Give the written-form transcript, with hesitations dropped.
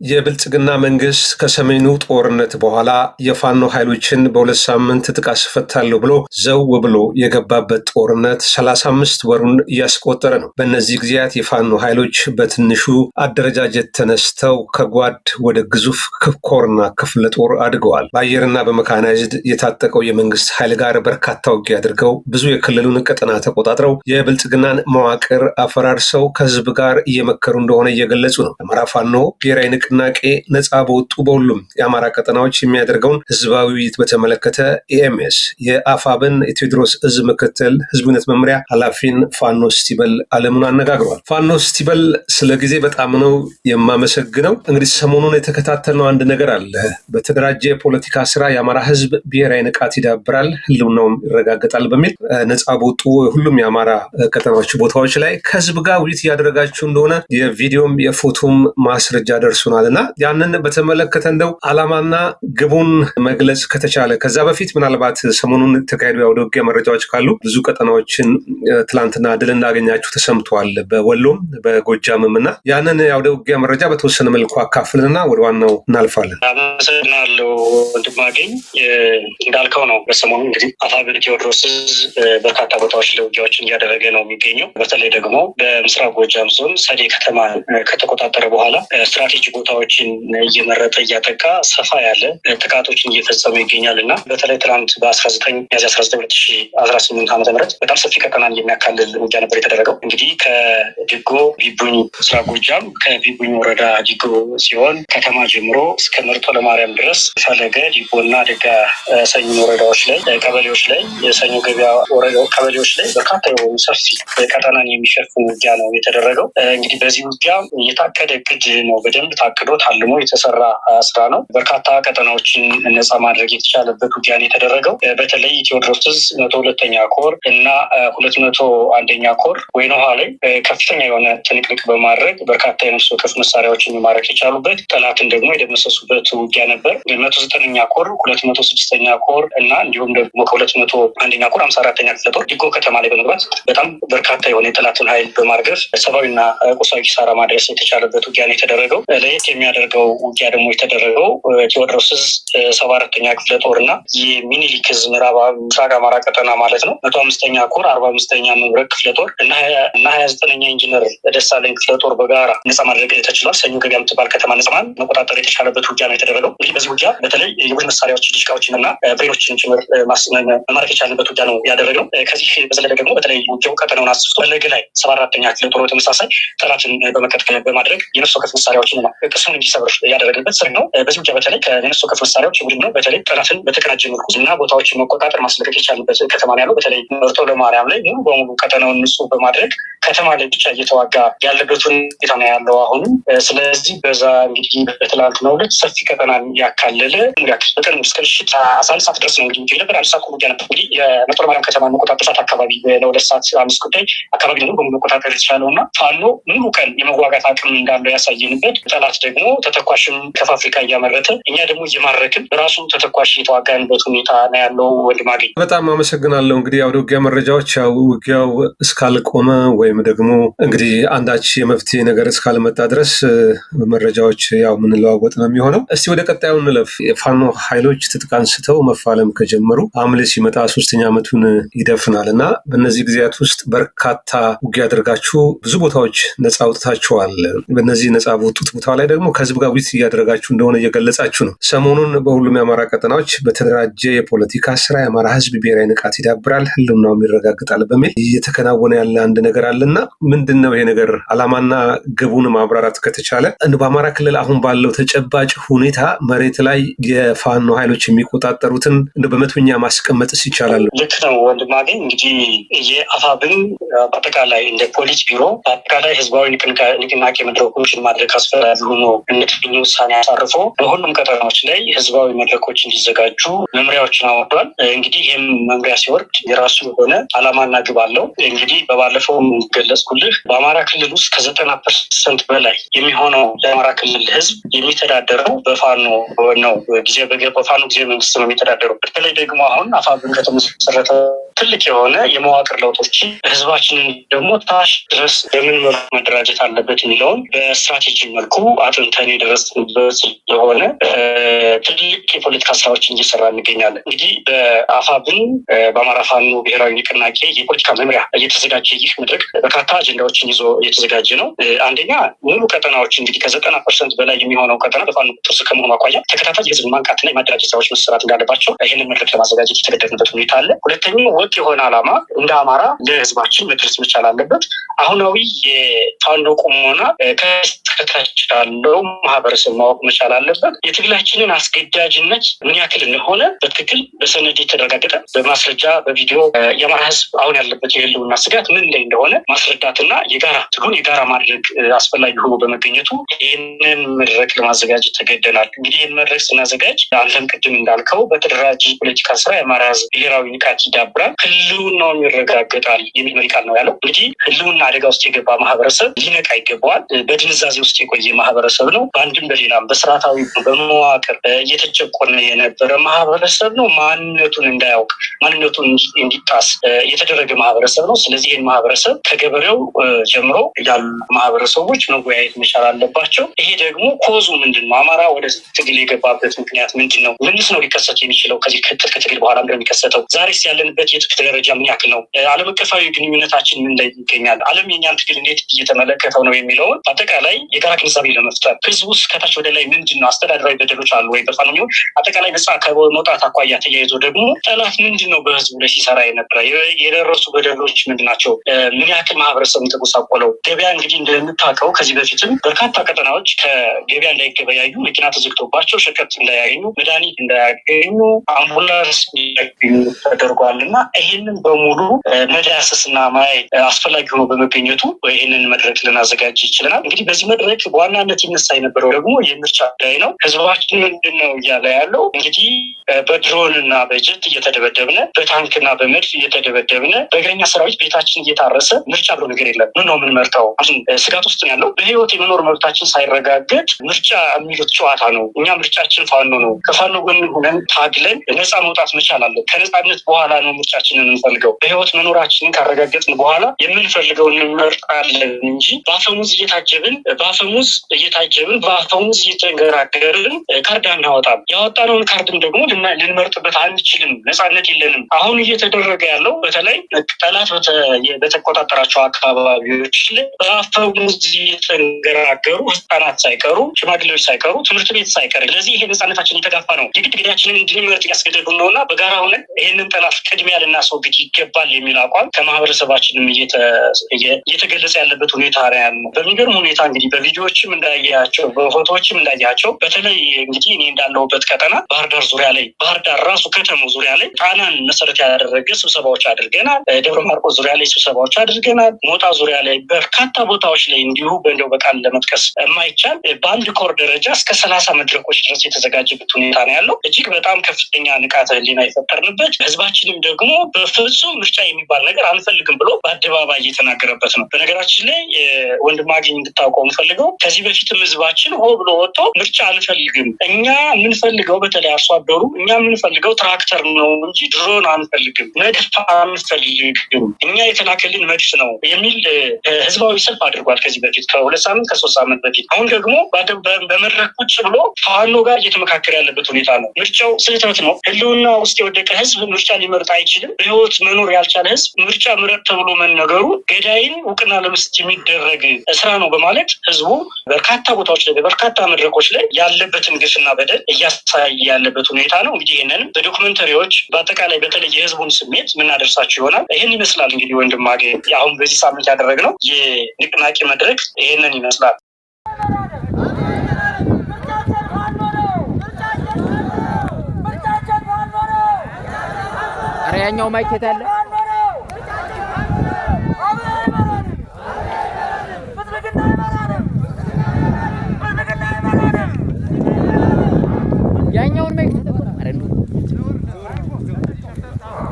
የብልጽግና መንግስት ከሰሜኑ ጦርነት በኋላ የፋኖ ኃይሎችን በሁለት ሳምንት ጥቃት ፈታለሁ ብሎ ዘው ብሎ የገባበት ጦርነት 35 ወሩን እያስቆጠረ ነው። በእነዚህ ጊዜያት የፋኖ ኃይሎች በትንሹ አደረጃጀት ተነስተው ከጓድ ወደ ግዙፍ ኮርና ክፍለ ጦር አድገዋል። በአየርና በመካናይዝድ የታጠቀው የመንግስት ኃይል ጋር በርካታ ውጊያ አድርገው ብዙ የክልሉን ቀጠና ተቆጣጥረው የብልጽግናን መዋቅር አፈራርሰው ከህዝብ ጋር እየመከሩ እንደሆነ እየገለጹ ነው። አማራ ፋኖ ብሔራዊ ንቅናቄ ነጻ በወጡ በሁሉም የአማራ ቀጠናዎች የሚያደርገውን ህዝባዊ ውይይት በተመለከተ ኤኤምኤስ የአፋብን የቴዎድሮስ እዝ ምክትል ህዝብነት መምሪያ ኃላፊን ፋኖ ስቲበል አለሙን አነጋግሯል። ፋኖ ስቲበል ስለ ጊዜ በጣም ነው የማመሰግነው። እንግዲህ ሰሞኑን የተከታተልነው አንድ ነገር አለ። በተደራጀ የፖለቲካ ስራ የአማራ ህዝብ ብሔራዊ ንቃት ይዳብራል፣ ህልውናውም ይረጋገጣል በሚል ነጻ በወጡ ሁሉም የአማራ ቀጠናዎች ቦታዎች ላይ ከህዝብ ጋር ውይይት እያደረጋችሁ እንደሆነ የቪዲዮም የፎቶም ማስረጃ ደርሶናል እና ያንን በተመለከተ እንደው ዓላማና ግቡን መግለጽ ከተቻለ። ከዛ በፊት ምናልባት ሰሞኑን ተካሄዱ የአውደ ውጊያ መረጃዎች ካሉ ብዙ ቀጠናዎችን ትላንትና ድል እንዳገኛችሁ ተሰምተዋል፣ በወሎም በጎጃምም እና ያንን የአውደ ውጊያ መረጃ በተወሰነ መልኩ አካፍልንና ወደ ዋናው እናልፋለን። አመሰግናለሁ ወንድማገኝ። እንዳልከው ነው በሰሞኑ እንግዲህ አፋብን ቴዎድሮስ በርካታ ቦታዎች ለውጊያዎችን እያደረገ ነው የሚገኘው። በተለይ ደግሞ በምስራቅ ጎጃም ዞን ሰዴ ከተማ ከተቆጣጠረ በኋላ ስትራቴጂ ቦታዎችን እየመረጠ እያጠቃ ሰፋ ያለ ጥቃቶችን እየፈጸመ ይገኛል እና በተለይ ትናንት ሚያዝያ 19 2018 ዓ.ም በጣም ሰፊ ቀጠናን የሚያካልል ውጊያ ነበር የተደረገው። እንግዲህ ከዲጎ ቢቡኝ ምስራቅ ጎጃም ከቢቡኝ ወረዳ ዲጎ ሲሆን ከተማ ጀምሮ እስከ መርጦ ለማርያም ድረስ ፈለገ ዲጎና ደጋ ሰኞ ወረዳዎች ላይ ቀበሌዎች ላይ የሰኞ ገበያ ቀበሌዎች ላይ በርካታ የሆኑ ሰፊ ቀጠናን የሚሸፍን ውጊያ ነው የተደረገው። እንግዲህ በዚህ ውጊያ የታቀደ እቅድ ነው፣ በደንብ ታቅዶ ታልሞ የተሰራ ስራ ነው። በርካታ ቀጠናዎችን ነጻ ማድረግ የተቻለበት ውጊያ ነው የተደረገው። በተለይ ቴዎድሮስ 102ኛ ኮር እና 201ኛ ኮር ወይን ውሃ ላይ ከፍተኛ የሆነ ትንቅንቅ በማድረግ በርካታ የነፍስ ወከፍ መሳሪያዎችን ማረክ የቻሉበት፣ ጠላትን ደግሞ የደመሰሱበት ውጊያ ነበር። 109ኛ ኮር 206ኛ ኮር እና እንዲሁም ደግሞ ከ201ኛ ኮር 54ኛ ክፍለ ጦር ዲጎ ከተማ ላይ በመግባት በጣም በርካታ የሆነ የጠላትን ኃይል በማርገፍ ሰብአዊና ቁሳዊ ኪሳራ ማድረስ የተቻለበት ውጊያ ነው የተደረገው። ለየት የሚያደርገው ውጊያ ደግሞ የተደረገው ቴዎድሮስ 74ኛ ክፍለ ጦር እና የሚኒሊክ ዕዝ ምዕራብ ምስራቅ አማራ ቀጠና ማለት ነው 105ኛ ኮር 45ኛ መብረቅ ክፍለ ጦር እና 29ኛ ኢንጂነር ደሳለኝ ክፍለ ጦር በጋራ ነጻ ማድረግ ተችሏል። ሰኞ ገበያ የምትባል ከተማ ነጻ መቆጣጠር የተቻለበት ውጊያ ነው የተደረገው። እንግዲህ በዚህ ውጊያ በተለይ የቡድን መሳሪያዎች ዲሽቃዎችን እና ብሬኖችን ጭምር መማረክ የቻለበት ውጊያ ነው ያደረገው። ከዚህ በዘለለ ደግሞ በተለይ ውጊያው ቀጠናውን አስፍቶ ፈለገ ላይ 74ኛ ክፍለ ጦር ተመሳሳይ ጠላትን በመቀጥቀጥ በማድረግ የነፍስ ወከፍ መሳሪያዎችን ቅስሙን እንዲሰብር ያደረገበት ስር ነው። በዚህ ውጊያ በተለይ ከነፍስ ወከፍ መሳሪያዎች ቡድን ነው በተለይ ጠላትን በተቀናጀ መልኩ እና ቦታዎችን መቆጣጠር ማስለቀቅ የቻለበት ከተማ ነው ያለው። በተለይ መርጦ ለማርያም ላይ ሙሉ በሙሉ ቀጠናውን ንጹህ በማድረግ ከተማ ላይ ብቻ እየተዋጋ ያለበት ሁኔታ ነው ያለው አሁንም። ስለዚህ በዛ እንግዲህ በትላንትናው ዕለት ሰፊ ቀጠናን ያካለለ በቀን እስከ ምሽት 11 ሰዓት ድረስ ነው እንግዲህ የነበር። አንድ ሰዓት ውጊያ ነበር። እንግዲህ የመርጦ ለማርያም ከተማ መቆጣጠር ሰዓት አካባቢ ለ2 ሰዓት 5 ጉዳይ አካባቢ ነው በሙሉ መቆጣጠር የተቻለው እና ፋኖ ሙሉ ቀን የመዋጋት አቅም እንዳለው ያሳየንበት፣ ጠላት ደግሞ ተተኳሽም ከፋብሪካ እያመረተ እኛ ደግሞ እየማረክን በራሱ ተተኳሽ እየተዋጋንበት ሁኔታ ነው ያለው። ወንድማገኝ በጣም አመሰግናለሁ። እንግዲህ ያው ውጊያ መረጃዎች ያው ውጊያው እስካልቆመ ወይም ደግሞ እንግዲህ አንዳች የመፍትሄ ነገር እስካልመጣ ድረስ መረጃዎች ያው ምንለዋወጥ ነው የሚሆነው። እስቲ ወደ ቀጣዩ እንለፍ። የፋኖ ኃይሎች ትጥቅ አንስተው መፋለም ከጀመሩ ሐምሌ ሲመጣ 3ኛ ዓመቱን ይደፍናል እና በእነዚህ ጊዜያት ውስጥ በርካታ ውጊያ አድርጋችሁ ብዙ ቦታዎች ነጻ አውጥታችኋል። በእነዚህ ነጻ በወጡት ቦታ ላይ ደግሞ ከህዝብ ጋር ውይይት እያደረጋችሁ እንደሆነ እየገለጻችሁ ነው። ሰሞኑን በሁሉም የአማራ ቀጠናዎች በተደራጀ የፖለቲካ ስራ የአማራ ህዝብ ብሔራዊ ንቃት ይዳብራል፣ ህልውናውም ይረጋገጣል በሚል እየተከናወነ ያለ አንድ ነገር አለና ምንድን ነው ይሄ ነገር? ዓላማና ግቡን ማብራራት ከተቻለ በአማራ ክልል አሁን ባለው ተጨባጭ ሁኔታ መሬት ላይ የፋኖ ኃይሎች የሚቆጣጠሩትን በመቶኛ ማስቀመጥስ ይቻላል? ልክ ነው ወንድማገኝ። እንግዲህ የአፋብን በአጠቃላይ እንደ ፖሊስ ቢሮ በአጠቃላይ ህዝባዊ ንቅናቄ መድረኮችን ማድረግ አስፈላጊ ሆኖ እንድትገኙ ውሳኔ አሳርፎ በሁሉም ቀጠናዎች ላይ ህዝባዊ መድረኮች እንዲዘጋጁ መምሪያዎችን አወርዷል። እንግዲህ ይህም መምሪያ ሲወርድ የራሱ የሆነ ዓላማና ግብ አለው። እንግዲህ በባለፈው ገለጽኩልህ በአማራ ክልል ውስጥ ከ90% በላይ የሚሆነው የአማራ ክልል ህዝብ የሚተዳደረው በፋኖ ነው። በፋኖ ጊዜ መንግስት ነው የሚተዳደረው። በተለይ ደግሞ አሁን አፋብን ከተመሰረተ ትልቅ የሆነ የመዋቅር ለውጦች ህዝባችንን ደግሞ ታች ድረስ በምን መልኩ መደራጀት አለበት የሚለውን በስትራቴጂ መልኩ አጥንተን የደረስንበት ስለሆነ ትልቅ የፖለቲካ ስራዎችን እየሰራ እንገኛለን። እንግዲህ በአፋብን በአማራ ፋኖ ብሔራዊ ንቅናቄ የፖለቲካ መምሪያ እየተዘጋጀ ይህ መድረክ በርካታ አጀንዳዎችን ይዞ እየተዘጋጀ ነው። አንደኛ ሙሉ ቀጠናዎች እንግዲህ ከ90% በላይ የሚሆነው ቀጠና በፋኖ ቁጥጥር ስር ከመሆኑ አኳያ ተከታታይ የህዝብ ማንቃትና የማደራጀት ስራዎች መሰራት እንዳለባቸው ይህንን መድረክ ለማዘጋጀት የተገደድንበት ሁኔታ አለ። ሁለተኛው ወጥ የሆነ ዓላማ እንደ አማራ ለህዝባችን መድረስ መቻል አለበት። አሁናዊ የፋኖ ቁሞና ከታች ያለው ማህበረሰብ ማወቅ መቻል አለበት። የትግላችንን አስገዳጅነት ምን ያክል እንደሆነ በትክክል በሰነድ የተረጋገጠ በማስረጃ በቪዲዮ የአማራ ህዝብ አሁን ያለበት የህልውና ስጋት ምን ላይ እንደሆነ ማስረዳትና የጋራ ትግሉን የጋራ ማድረግ አስፈላጊ ሆኖ በመገኘቱ ይህንን መድረክ ለማዘጋጀት ተገደናል። እንግዲህ ይህን መድረክ ስናዘጋጅ አንተም ቅድም እንዳልከው በተደራጀ ፖለቲካ ስራ የአማራ ህዝብ ብሔራዊ ንቃት ይዳብራል፣ ህልውናውን ይረጋገጣል የሚል መሪ ቃል ነው ያለው። እንግዲህ ህልውና አደጋ ውስጥ የገባ ማህበረሰብ ሊነቃ ይገባዋል። በድንዛዜ ውስጥ የቆየ ማህበረሰብ ነው። በአንድም በሌላም በስርዓታዊ በመዋቅር እየተጨቆነ የነበረ ማህበረሰብ ነው። ማንነቱን እንዳያውቅ ማንነቱን እንዲጣስ የተደረገ ማህበረሰብ ነው። ስለዚህ ይህን ማህበረሰብ ከገበሬው ጀምሮ ያሉ ማህበረሰቦች መወያየት መቻል አለባቸው። ይሄ ደግሞ ኮዙ ምንድን ነው? አማራ ወደ ትግል የገባበት ምክንያት ምንድን ነው? ምንስ ነው ሊከሰት የሚችለው? ከዚህ ከትግል በኋላ እንደሚከሰተው ዛሬስ ያለንበት የትጥቅ ደረጃ ምን ያክል ነው? ዓለም አቀፋዊ ግንኙነታችን ምን ላይ ይገኛል? ዓለም የኛን ትግል እንዴት እየተመለከተው ነው የሚለውን አጠቃላይ የጋራ ግንዛቤ ለመፍጠር ህዝቡ ውስጥ ከታች ወደ ላይ ምንድን ነው አስተዳደራዊ በደሎች አሉ ወይ በፋኖ የሚሆን አጠቃላይ ነጻ ከመውጣት አኳያ ተያይዞ ደግሞ ጠላት ምንድን ነው በህዝቡ ላይ ሲሰራ የነበረ የደረሱ በደሎች ምንድን ናቸው? ምን ያክል ማህበረሰብ ተጎሳቆለው? ገበያ እንግዲህ እንደምታውቀው ከዚህ በፊትም በርካታ ቀጠናዎች ከገበያ እንዳይገበያዩ መኪና ተዘግቶባቸው ሸቀጥ እንዳያገኙ መድኃኒት እንዳያገኙ አምቡላንስ እንዳያገኙ ተደርጓል እና ይህንን በሙሉ መዳሰስና ማየት አስፈላጊ ሆኖ በመገኘቱ ይህንን መድረክ ልናዘጋጅ ይችላል። እንግዲህ በዚህ መድረክ በዋናነት ይነሳ የነበረው ደግሞ የምርጫ ጉዳይ ነው። ህዝባችን ምንድን ነው እያለ ያለው እንግዲህ በድሮን እና በጀት እየተደበደብነ በታንክና በመድፍ እየተደበደብነ በእግረኛ ሰራዊት ቤታችን እየታረሰ ምርጫ ብሎ ነገር የለም። ምን ነው የምንመርጠው? ስጋት ውስጥ ያለው በህይወት የመኖር መብታችን ሳይረጋገጥ ምርጫ የሚሉት ጨዋታ ነው። እኛ ምርጫችን ፋኖ ነው። ከፋኖ ጎን ሆነን ታግለን ነፃ መውጣት መቻል አለን። ከነፃነት በኋላ ነው ምርጫችንን የምንፈልገው። በህይወት መኖራችንን ካረጋገጥን በኋላ የምንፈልገውን እንመርጣለን እንጂ በአፈሙዝ እየታጀብን በአፈሙዝ እየተንገራገርን ካርድ አናወጣም። ያወጣነውን ካርድም ደግሞ ልንመርጥበት አንችልም። ነፃነት የለንም። አሁን እየተደረገ ያለው በተለይ ጠላት በተቆጣጠራቸው አካባቢዎች ላይ በአፈሙዝ እየተንገራገሩ ህፃናት ሳይቀሩ ሽማግሌዎች ሳይቀሩ ትምህርት ቤት ሳይቀር። ስለዚህ ይሄ ነፃነታችን የተጋፋ ነው። የግድ ግዳያችንን እንድንመርጥ ያስገደዱን ነውና በጋራ ሆነን ይህንን ጠላት ቅድሚያ ልናስወግድ ይገባል የሚል አቋም ከማህበረሰባችንም እየተገለጸ ያለበት ሁኔታ ነው ያለው። በሚገርም ሁኔታ እንግዲህ በቪዲዮዎችም እንዳያቸው በፎቶዎችም እንዳያቸው በተለይ እንግዲህ እኔ እንዳለሁበት ቀጠና ባህር ዳር ራሱ ከተማው ዙሪያ ላይ ጣናን መሰረት ያደረገ ስብሰባዎች አድርገናል። ደብረ ማርቆስ ዙሪያ ላይ ስብሰባዎች አድርገናል። ሞጣ ዙሪያ ላይ በርካታ ቦታዎች ላይ እንዲሁ በእንደው በቃል ለመጥቀስ የማይቻል በአንድ ኮር ደረጃ እስከ 30 መድረኮች ድረስ የተዘጋጀበት ሁኔታ ነው ያለው። እጅግ በጣም ከፍተኛ ንቃተ ህሊና የፈጠርንበት ህዝባችንም ደግሞ በፍጹም ምርጫ የሚባል ነገር አንፈልግም ብሎ በአደባባይ እየተናገረበት ነው። በነገራችን ላይ ወንድማገኝ እንድታውቀው የምፈልገው ከዚህ በፊትም ህዝባችን ሆ ብሎ ወጥቶ ምርጫ አንፈልግም፣ እኛ የምንፈልገው በተለይ አርሶ አደሩ እኛ የምንፈልገው ትራክተር ነው እንጂ ድሮን አንፈልግም፣ መድፍ አንፈልግም፣ እኛ የተላከልን መድፍ ነው የሚል ህዝባዊ ሰልፍ አድርጓል ከዚህ በፊት ከ2 ሳምንት ከ3 ሳምንት በፊት። አሁን ደግሞ በመድረክ ቁጭ ብሎ ፋኖ ጋር እየተመካከረ ያለበት ሁኔታ ነው። ምርጫው ስህተት ነው። ህልውና ውስጥ የወደቀ ህዝብ ምርጫ ሊመርጥ አይችልም። በህይወት መኖር ያልቻለ ህዝብ ምርጫ ምረጥ ተብሎ መነገሩ ገዳይን እውቅና ለመስጠት የሚደረግ ስራ ነው በማለት ህዝቡ በርካታ ቦታዎች ላይ በርካታ መድረኮች ላይ ያለበትን ግፍና በደል እያሳየ ያለበት ሁኔታ ነው። እንግዲህ ይህንንም በዶክመንተሪዎች በአጠቃላይ በተለይ የህዝቡን ስሜት የምናደርሳቸው ይሆናል። ይህን ይመስላል እንግዲህ ወንድማገኝ አሁን በዚህ ሳምንት ያደረግነው የንቅናቄ መድረክ ይህንን ይመስላል። ያኛው ማይክ የት አለ?